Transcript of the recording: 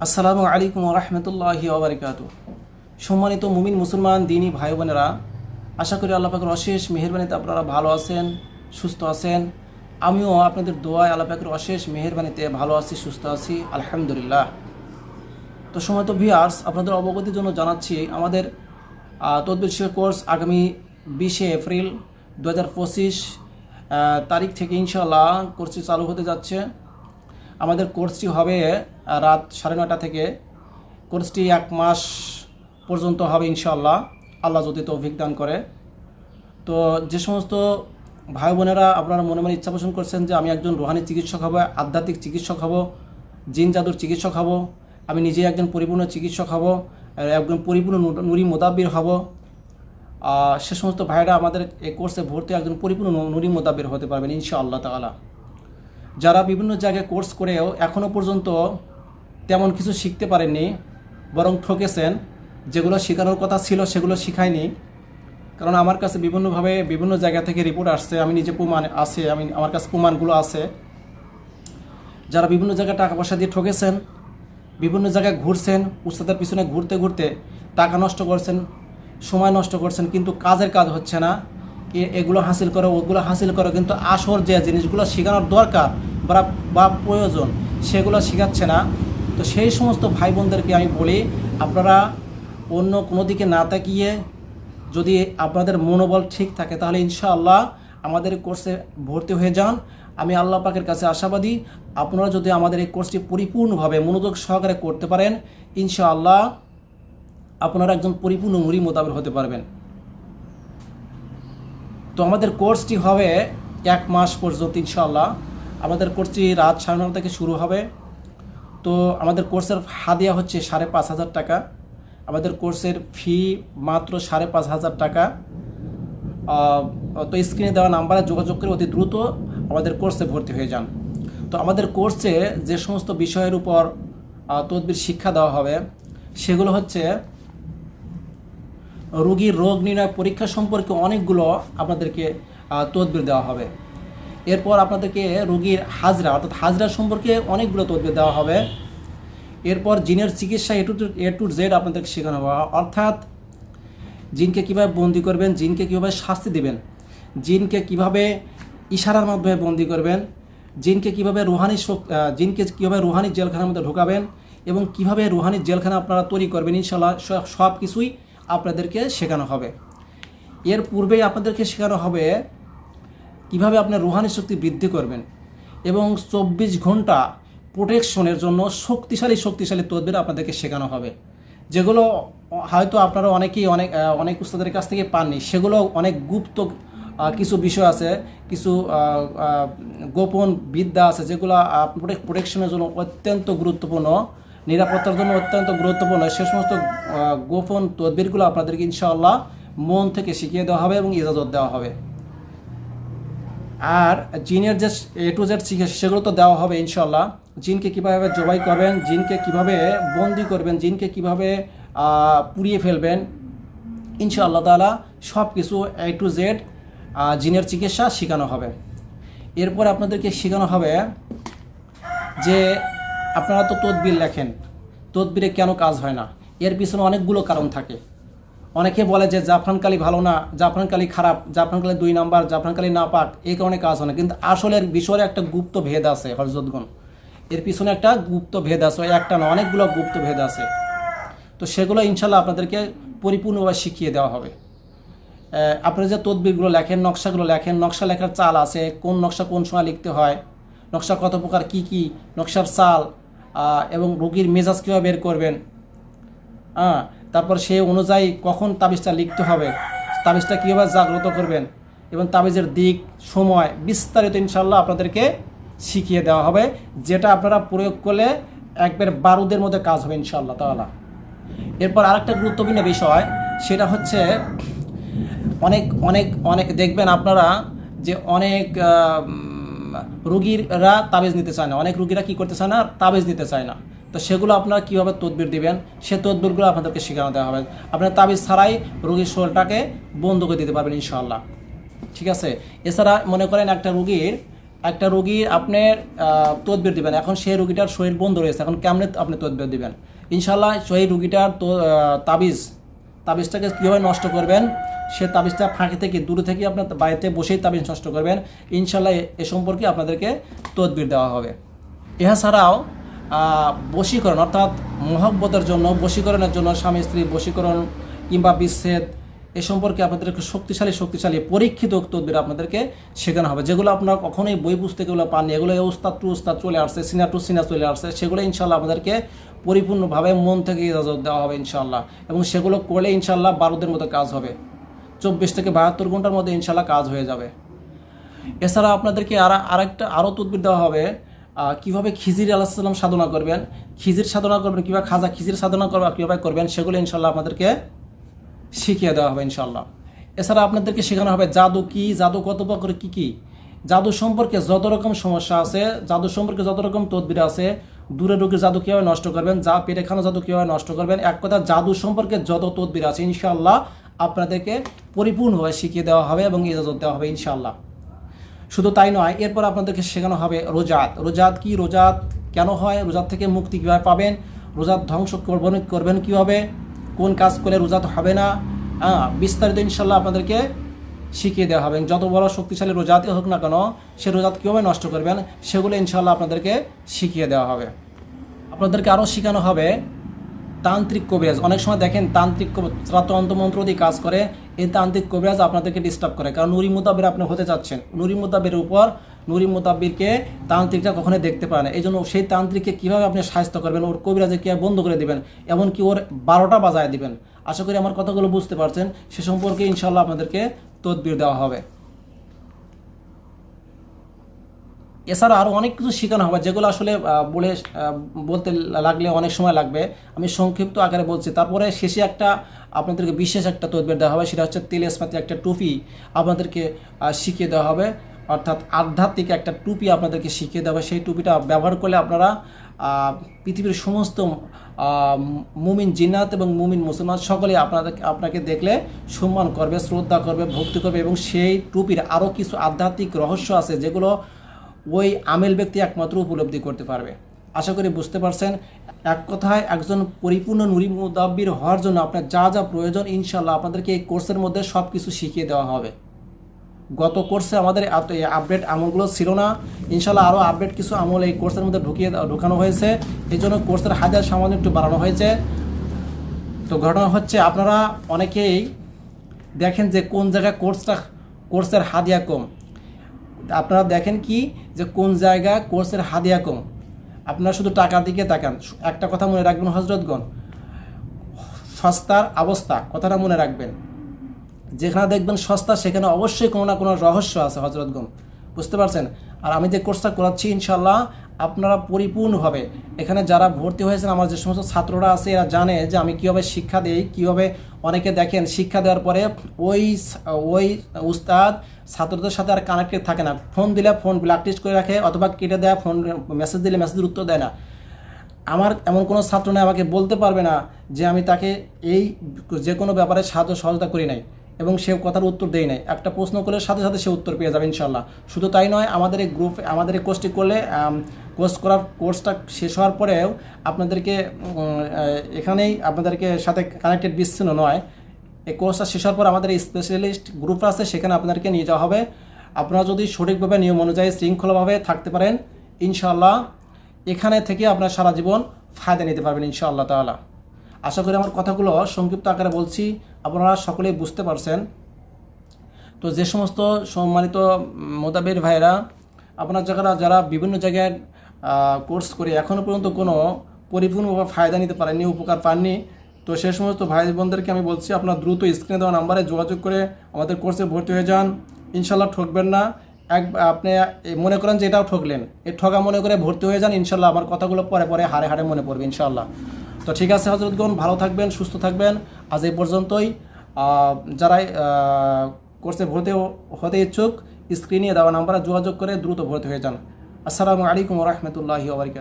আসসালামু আলাইকুম রহমতুল্লাহি ওবারাকাতুহু। সম্মানিত মুমিন মুসলমান দিনী ভাই বোনেরা, আশা করি আল্লাহ পাকের অশেষ মেহেরবানিতে আপনারা ভালো আছেন, সুস্থ আছেন। আমিও আপনাদের দোয়ায় আল্লাহ পাকের অশেষ মেহেরবানিতে ভালো আছি, সুস্থ আছি, আলহামদুলিল্লাহ। তো সম্মানিত ভিউয়ার্স, আপনাদের অবগতির জন্য জানাচ্ছি আমাদের তদবির কোর্স আগামী 20 এপ্রিল 2025 তারিখ থেকে ইনশাআল্লাহ কোর্সটি চালু হতে যাচ্ছে। আমাদের কোর্সটি হবে রাত 9:30 থেকে। কোর্সটি 1 মাস পর্যন্ত হবে ইনশাআল্লাহ, আল্লাহ যদি তৌফিক দান করে। তো যে সমস্ত ভাই বোনেরা আপনারা মনে মনে ইচ্ছা পোষণ করছেন যে আমি একজন রুহানি চিকিৎসক হব, আধ্যাত্মিক চিকিৎসক হব, জিন জাদুর চিকিৎসক হব, আমি নিজে একজন পরিপূর্ণ চিকিৎসক হব, একজন পরিপূর্ণ নুরি মোদাব্বির হব, সে সমস্ত ভাইরা আমাদের এই কোর্সে ভর্তি একজন পরিপূর্ণ নুরি মোদাব্বির হতে পারবেন ইনশাআল্লাহ তাআলা। যারা বিভিন্ন জায়গায় কোর্স করেও এখনও পর্যন্ত তেমন কিছু শিখতে পারেননি, বরং ঠকেছেন, যেগুলো শেখানোর কথা ছিল সেগুলো শিখায়নি। কারণ আমার কাছে বিভিন্নভাবে বিভিন্ন জায়গা থেকে রিপোর্ট আসছে, আমি নিজে প্রমাণ আছে, আমার কাছে প্রমাণগুলো আছে। যারা বিভিন্ন জায়গায় টাকা পয়সা দিয়ে ঠকেছেন, বিভিন্ন জায়গায় ঘুরছেন, উস্তাদের পিছনে ঘুরতে ঘুরতে টাকা নষ্ট করছেন, সময় নষ্ট করছেন, কিন্তু কাজের কাজ হচ্ছে না। এগুলো হাসিল করো, ওগুলো হাসিল করো, কিন্তু আসল যে জিনিসগুলো শেখানোর দরকার বা প্রয়োজন সেগুলো শেখাচ্ছে না। তো সেই সমস্ত ভাই বোনদেরকে আমি বলি, আপনারা অন্য কোনো দিকে না তাকিয়ে যদি আপনাদের মনোবল ঠিক থাকে তাহলে ইনশাআল্লাহ আমাদের কোর্সে ভর্তি হয়ে যান। আমি আল্লাহ পাকের কাছে আশাবাদী, আপনারা যদি আমাদের এই কোর্সটি পরিপূর্ণভাবে মনোযোগ সহকারে করতে পারেন, ইনশাআল্লাহ আপনারা একজন পরিপূর্ণ নুরি মোতাবেক হতে পারবেন। তো আমাদের কোর্সটি হবে 1 মাস পর্যন্ত ইনশাআল্লাহ। আমাদের কোর্সটি রাত 9:30 থেকে শুরু হবে। তো আমাদের কোর্সের হাদিয়া হচ্ছে 5,500 টাকা। আমাদের কোর্সের ফি মাত্র 5,500 টাকা। তো স্ক্রিনে দেওয়া নাম্বারে যোগাযোগ করে অতি দ্রুত আমাদের কোর্সে ভর্তি হয়ে যান। তো আমাদের কোর্সে যে সমস্ত বিষয়ের উপর তদবির শিক্ষা দেওয়া হবে সেগুলো হচ্ছে রোগীর রোগ নির্ণয় পরীক্ষা সম্পর্কে অনেকগুলো আপনাদেরকে তদবির দেওয়া হবে। এরপর আপনাদেরকে রোগীর হাজরা অর্থাৎ হাজরা সম্পর্কে অনেকগুলো তদবির দেওয়া হবে। এরপর জিনের চিকিৎসা এ টু জেড আপনাদেরকে শেখানো হবে, অর্থাৎ জিনকে কীভাবে বন্দি করবেন, জিনকে কীভাবে শাস্তি দেবেন, জিনকে কীভাবে ইশারার মাধ্যমে বন্দি করবেন, জিনকে কীভাবে রুহানি জেলখানার মধ্যে ঢোকাবেন এবং কীভাবে রুহানি জেলখানা আপনারা তৈরি করবেন, ইনশাআল্লাহ সব কিছুই আপনাদেরকে শেখানো হবে। এর পূর্বেই আপনাদেরকে শেখানো হবে কিভাবে আপনার রুহানি শক্তি বৃদ্ধি করবেন এবং 24 ঘন্টা প্রোটেকশনের জন্য শক্তিশালী তদবির আপনাদেরকে শেখানো হবে, যেগুলো হয়তো আপনারা অনেকেই অনেক উস্তাদের কাছ থেকে পাননি। সেগুলো অনেক গুপ্ত কিছু বিষয় আছে, কিছু গোপন বিদ্যা আছে, যেগুলো প্রোটেকশনের জন্য অত্যন্ত গুরুত্বপূর্ণ, নিরাপত্তার জন্য অত্যন্ত গুরুত্বপূর্ণ। সে সমস্ত গোপন তদবিরগুলো আপনাদেরকে ইনশাআল্লাহ মন থেকে শিখিয়ে দেওয়া হবে এবং ইজাজত দেওয়া হবে। আর জিনের যে এ টু জেড চিকিৎসা সেগুলো তো দেওয়া হবে ইনশাআল্লাহ। জিনকে কীভাবে জবাই করবেন, জিনকে কীভাবে বন্দি করবেন, জিনকে কীভাবে পুড়িয়ে ফেলবেন, ইনশাআল্লাহ তাআলা সব কিছু এ টু জেড জিনের চিকিৎসা শেখানো হবে। এরপর আপনাদেরকে শেখানো হবে যে আপনারা তো তদবির লেখেন, তদবিরে কেন কাজ হয় না, এর পিছনে অনেকগুলো কারণ থাকে। অনেকে বলে যে জাফরানকালি ভালো না, জাফরানকালি খারাপ, জাফরানকালি 2 নাম্বার, জাফরানকালি নাপাক, এই কারণে কাজ হয় না। কিন্তু আসলে এর বিষয়ে একটা গুপ্ত ভেদ আছে হযরতগণ, এর পিছনে একটা গুপ্ত ভেদ আছে, একটা না অনেকগুলো গুপ্ত ভেদ আছে। তো সেগুলো ইনশাআল্লাহ আপনাদেরকে পরিপূর্ণভাবে শিখিয়ে দেওয়া হবে। আপনারা যে তদবিরগুলো লেখেন, নকশাগুলো লেখেন, নকশা লেখার চাল আছে, কোন নকশা কোন সময় লিখতে হয়, নকশা কত প্রকার, কী নকশার চাল, এবং রোগীর মেজাজ কীভাবে বের করবেন, তারপর সেই অনুযায়ী কখন তাবিজটা লিখতে হবে, তাবিজটা কীভাবে জাগ্রত করবেন এবং তাবিজের দিক সময় বিস্তারিত ইনশাআল্লাহ আপনাদেরকে শিখিয়ে দেওয়া হবে, যেটা আপনারা প্রয়োগ করলে একবার বারুদের মধ্যে কাজ হবে ইনশাআল্লাহ তাআলা। এরপর আরেকটা গুরুত্বপূর্ণ বিষয়, সেটা হচ্ছে অনেক দেখবেন আপনারা যে অনেক রোগীরা তাবিজ নিতে চায় না, অনেক রোগীরা কী করতে চায় না, তাবিজ নিতে চায় না। তো সেগুলো আপনারা কীভাবে তদবির দিবেন সে তদবিরগুলো আপনাদেরকে শেখানো দেওয়া হবে। আপনার তাবিজ ছাড়াই রোগীর শরীরটাকে বন্ধ করে দিতে পারবেন ইনশাআল্লাহ, ঠিক আছে। এছাড়া মনে করেন একটা রোগীর একটা রোগীর আপনার তদবির দিবেন, এখন সেই রোগীটার শরীর বন্ধ রয়েছে, এখন কেমনে আপনি তদবির দিবেন? ইনশাল্লাহ সেই রোগীটার তাবিজটাকে কীভাবে নষ্ট করবেন, সে তাবিজটা ফাঁকি থেকে দূরে থেকে আপনার বাড়িতে বসেই তাবিজ নষ্ট করবেন, ইনশাল্লাহ এ সম্পর্কে আপনাদেরকে তদবির দেওয়া হবে। এছাড়াও বশীকরণ অর্থাৎ মহব্বতের জন্য, বশীকরণের জন্য, স্বামী স্ত্রী বশীকরণ কিংবা বিচ্ছেদ এ সম্পর্কে আপনাদেরকে শক্তিশালী পরীক্ষিত তদবির আপনাদেরকে শেখানো হবে, যেগুলো আপনারা কখনোই বই পুস্তকগুলো পাননি। এগুলো উস্তাদ টু উস্তাদ চলে আসছে, সিনা টু সিনা চলে আসছে, সেগুলো ইনশাল্লাহ আপনাদেরকে পরিপূর্ণভাবে মন থেকে ইজাজত দেওয়া হবে ইনশাল্লাহ, এবং সেগুলো করলে ইনশাল্লাহ বারুদের মতো কাজ হবে, 24 থেকে 72 ঘন্টার মধ্যে ইনশাল্লাহ কাজ হয়ে যাবে। এছাড়া আপনাদেরকে আরও তদবির দেওয়া হবে কীভাবে খিজির আলাইহিস সালাম সাধনা করবেন, খিজির সাধনা করবেন কীভাবে, খাজা খিজির সাধনা কীভাবে করবেন, সেগুলো ইনশাল্লাহ আপনাদেরকে শিখিয়ে দেওয়া হবে ইনশাল্লাহ। এছাড়া আপনাদেরকে শেখানো হবে জাদু কি, জাদু কত প্রকার কী, জাদু সম্পর্কে যত রকম সমস্যা আছে, জাদু সম্পর্কে যত রকম তদবির আছে, দূরে রোগীর জাদু কীভাবে নষ্ট করবেন, পেটে খানো জাদু কীভাবে নষ্ট করবেন, এক কথা জাদু সম্পর্কে যত তদবির আছে ইনশাল্লাহ আপনাদেরকে পরিপূর্ণভাবে শিখিয়ে দেওয়া হবে এবং ইজাজত দেওয়া হবে ইনশাল্লাহ। শুধু তাই নয়, এরপর আপনাদেরকে শেখানো হবে রোজাত কি, রোজাত কেন হয়, রোজাত থেকে মুক্তি কীভাবে পাবেন, রোজাত ধ্বংস করবেন কীভাবে, কোন কাজ করলে রোজাত হবে না, বিস্তারিত ইনশাল্লাহ আপনাদেরকে শিখিয়ে দেওয়া হবে। যত বড় শক্তিশালী রোজাতই হোক না কেন, সে রোজাত কীভাবে নষ্ট করবেন সেগুলো ইনশাল্লাহ আপনাদেরকে শিখিয়ে দেওয়া হবে। আপনাদেরকে আরও শেখানো হবে তান্ত্রিক কবিরাজ। অনেক সময় দেখেন তান্ত্রিক তারা তন্ত্রমন্ত্র দিয়ে কাজ করে, এই তান্ত্রিক কবিরাজ আপনাদেরকে ডিস্টার্ব করে, কারণ নুরি মুতাব্বির আপনি হতে চাচ্ছেন, নুরি মুতাব্বিরকে তান্ত্রিকটা কখনোই দেখতে পারে না, এই জন্য সেই তান্ত্রিককে কীভাবে আপনি সাহায্য করবেন, ওর কবিরাজে কীভাবে বন্ধ করে দেবেন, এমনকি ওর 12টা বাজায় দিবেন। আশা করি আমার কথাগুলো বুঝতে পারছেন, সে সম্পর্কে ইনশাল্লাহ আপনাদেরকে তদবির দেওয়া হবে। এছাড়া আরও অনেক কিছু শেখানো হবে, যেগুলো আসলে বলতে লাগলে অনেক সময় লাগবে, আমি সংক্ষিপ্ত আকারে বলছি। তারপরে শেষে আপনাদেরকে বিশেষ একটা তদবির দেওয়া হবে, সেটা হচ্ছে তেলেসমাতি একটা টুপি আপনাদেরকে শিখিয়ে দেওয়া হবে, অর্থাৎ আধ্যাত্মিক একটা টুপি আপনাদেরকে শিখিয়ে দেওয়া হবে। সেই টুপিটা ব্যবহার করলে আপনারা পৃথিবীর সমস্ত মুমিন জিন্নাত এবং মুমিন মুসলমান সকলে আপনাকে দেখলে সম্মান করবে, শ্রদ্ধা করবে, ভক্তি করবে, এবং সেই টুপির আরও কিছু আধ্যাত্মিক রহস্য আছে যেগুলো ওই আমেল ব্যক্তি একমাত্র উপলব্ধি করতে পারবে। আশা করি বুঝতে পারছেন। এক কথায় একজন পরিপূর্ণ নুরি মুদাব্বির হওয়ার জন্য আপনার যা যা প্রয়োজন ইনশাল্লাহ আপনাদেরকে এই কোর্সের মধ্যে সব কিছু শিখিয়ে দেওয়া হবে। গত কোর্সে আমাদের আপডেট আমলগুলো ছিল না, ইনশাল্লাহ আরও আপডেট কিছু আমল এই কোর্সের মধ্যে ঢোকানো হয়েছে, এই জন্য কোর্সের হাজার সামান্য একটু বাড়ানো হয়েছে। তো ঘটনা হচ্ছে আপনারা অনেকেই দেখেন যে কোন জায়গায় কোর্সের হাদিয়া কম, আপনারা দেখেন কি যে কোন জায়গায় কোর্সের হাদিয়া কম, আপনারা শুধু টাকার দিকে তাকান। একটা কথা মনে রাখবেন হজরতগণ, সস্তার অবস্থা কথাটা মনে রাখবেন, যেখানে দেখবেন সস্তা সেখানে অবশ্যই কোনো না কোনো রহস্য আছে হজরতগণ, বুঝতে পারছেন। আর আমি যে কোর্সটা করাচ্ছি ইনশাল্লাহ আপনারা পরিপূর্ণভাবে, এখানে যারা ভর্তি হয়েছেন আমার যে সমস্ত ছাত্ররা আছে এরা জানে যে আমি কীভাবে শিক্ষা দিই, কীভাবে অনেকে দেখেন শিক্ষা দেওয়ার পরে ওই উস্তাদ ছাত্রদের সাথে আর কানেক্টেড থাকে না, ফোন দিলে ফোন ব্ল্যাকলিস্ট করে রাখে অথবা কেটে দেয়, ফোন মেসেজ দিলে মেসেজের উত্তর দেয় না। আমার এমন কোনো ছাত্র নেই আমাকে বলতে পারবে না যে আমি তাকে এই যে কোনো ব্যাপারে সাহায্য সহযোগিতা করি নাই এবং সে কথার উত্তর দেয় নাই। একটা প্রশ্ন করলে সাথে সাথে সে উত্তর পেয়ে যাবে ইনশাল্লাহ। শুধু তাই নয়, আমাদের এই গ্রুপে আমাদের এই কোর্সটি করলে কোর্সটা শেষ হওয়ার পরেও আপনাদেরকে এখানেই আপনাদেরকে সাথে কানেক্টেড বিচ্ছিন্ন নয়, এই কোর্সটা শেষ হওয়ার পর আমাদের স্পেশালিস্ট গ্রুপ আছে, সেখানে আপনাদেরকে নিয়ে যাওয়া হবে। আপনারা যদি সঠিকভাবে নিয়ম অনুযায়ী শৃঙ্খলাভাবে থাকতে পারেন ইনশাআল্লাহ এখানে থেকে আপনারা সারা জীবন ফায়দা নিতে পারবেন ইনশাআল্লাহ তাআলা। আশা করি আমার কথাগুলো সংক্ষিপ্ত আকারে বলছি আপনারা সকলেই বুঝতে পারছেন। তো যে সমস্ত সম্মানিত মোতাবের ভাইরা আপনার যারা বিভিন্ন জায়গায় কোর্স করে এখনও পর্যন্ত কোনো পরিপূর্ণভাবে ফায়দা নিতে পারেননি, উপকার পাননি, তো সে সমস্ত ভাই বোনদেরকে আমি বলছি আপনারা দ্রুত স্ক্রিনে দেওয়া নাম্বারে যোগাযোগ করে আমাদের কোর্সে ভর্তি হয়ে যান। ইনশাল্লাহ ঠকবেন না। আপনি মনে করেন যে এটাও ঠকলেন, এই ঠকা মনে করে ভর্তি হয়ে যান, ইনশাল্লাহ আমার কথাগুলো পরে পরে হাড়ে হাড়ে মনে পড়বে ইনশাল্লাহ। তো ঠিক আছে হযরতগণ, ভালো থাকবেন, সুস্থ থাকবেন। আজ এই পর্যন্তই। যারা কোর্সে ভর্তি হতে ইচ্ছুক স্ক্রিনে দেওয়া নাম্বারে যোগাযোগ করে দ্রুত ভর্তি হয়ে যান। আসসালামু আলাইকুম ওয়া রাহমাতুল্লাহি ওয়া বারাকাতুহু।